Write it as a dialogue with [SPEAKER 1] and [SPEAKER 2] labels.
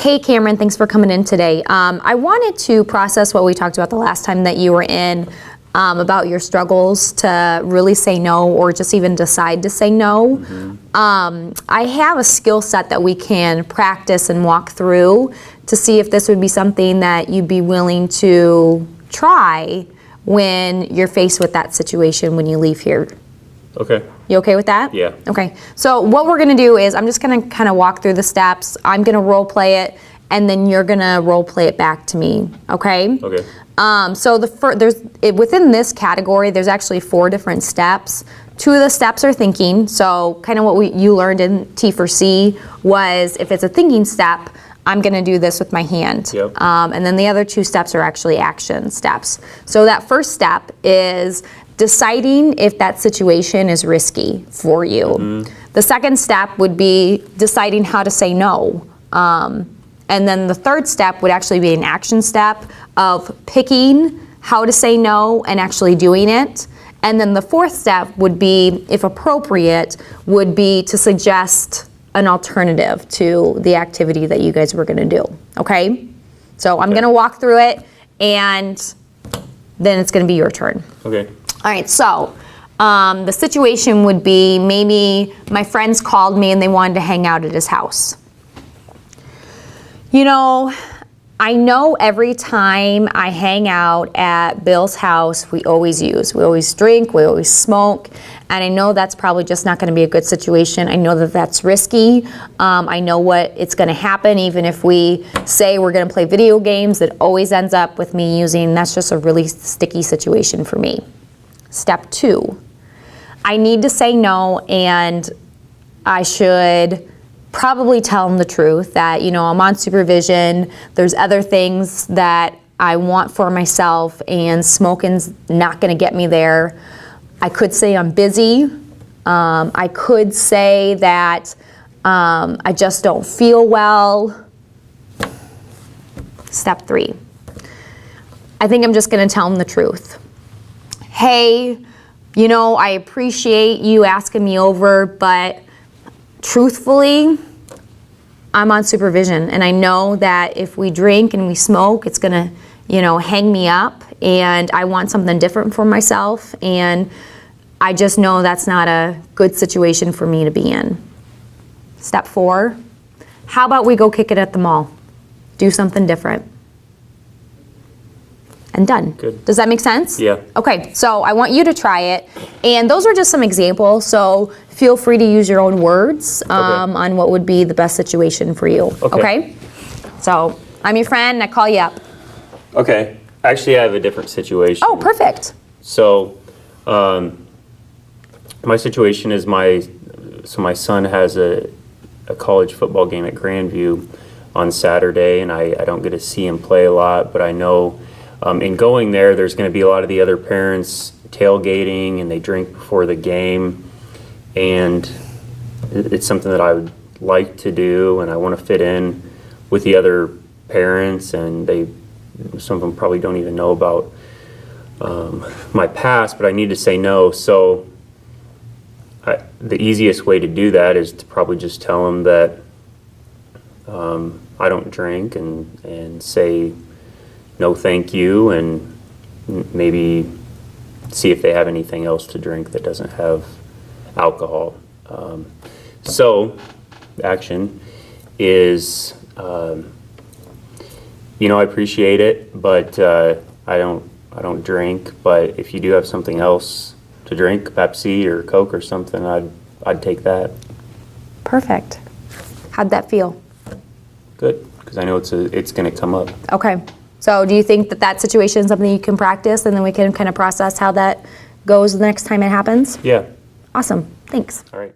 [SPEAKER 1] Hey Cameron, thanks for coming in today. I wanted to process what we talked about the last time that you were in about your struggles to really say no or just even decide to say no. I have a skill set that we can practice and walk through to see if this would be something that you'd be willing to try when you're faced with that situation when you leave here.
[SPEAKER 2] Okay.
[SPEAKER 1] You okay with that?
[SPEAKER 2] Yeah.
[SPEAKER 1] Okay. So what we're going to do is I'm just going to kind of walk through the steps. I'm going to role play it, and then you're going to role play it back to me. Okay?
[SPEAKER 2] Okay.
[SPEAKER 1] So within this category, there's actually 4 different steps. 2 of the steps are thinking. So kind of what you learned in T4C was if it's a thinking step, I'm going to do this with my hand.
[SPEAKER 2] Yep.
[SPEAKER 1] And then the other 2 steps are actually action steps. So that first step is deciding if that situation is risky for you. The second step would be deciding how to say no. And then the third step would actually be an action step of picking how to say no and actually doing it. And then the fourth step would be, if appropriate, would be to suggest an alternative to the activity that you guys were going to do. Okay? So I'm going to walk through it, and then it's going to be your turn.
[SPEAKER 2] Okay.
[SPEAKER 1] All right, so the situation would be maybe my friends called me and they wanted to hang out at his house. You know, I know every time I hang out at Bill's house, we always drink, we always smoke, and I know that's probably just not gonna be a good situation. I know that that's risky. I know what it's gonna happen, even if we say we're gonna play video games, it always ends up with me that's just a really sticky situation for me. Step 2, I need to say no, and I should probably tell him the truth that, you know, I'm on supervision, there's other things that I want for myself, and smoking's not gonna get me there. I could say I'm busy. I could say that I just don't feel well. Step 3, I think I'm just gonna tell him the truth. Hey, you know, I appreciate you asking me over, but truthfully, I'm on supervision, and I know that if we drink and we smoke, it's gonna, you know, hang me up, and I want something different for myself, and I just know that's not a good situation for me to be in. Step 4, how about we go kick it at the mall? Do something different. And done.
[SPEAKER 2] Good.
[SPEAKER 1] Does that make sense?
[SPEAKER 2] Yeah.
[SPEAKER 1] Okay, so I want you to try it. And those are just some examples, so feel free to use your own words on what would be the best situation for you. Okay? So I'm your friend, and I call you up.
[SPEAKER 2] Okay. Actually, I have a different situation.
[SPEAKER 1] Oh, perfect.
[SPEAKER 2] So, my situation is my son has a college football game at Grandview on Saturday, and I don't get to see him play a lot, but I know in going there's going to be a lot of the other parents tailgating, and they drink before the game, and it's something that I would like to do, and I want to fit in with the other parents, and some of them probably don't even know about my past, but I need to say no. So the easiest way to do that is to probably just tell them that I don't drink, and say no thank you, and maybe see if they have anything else to drink that doesn't have alcohol. So action is, you know, I appreciate it, but I don't drink, but if you do have something else to drink, Pepsi or Coke or something, I'd take that.
[SPEAKER 1] Perfect. How'd that feel?
[SPEAKER 2] Good, because I know it's going to come up.
[SPEAKER 1] Okay. So do you think that situation is something you can practice, and then we can kind of process how that goes the next time it happens?
[SPEAKER 2] Yeah.
[SPEAKER 1] Awesome. Thanks.
[SPEAKER 2] All right.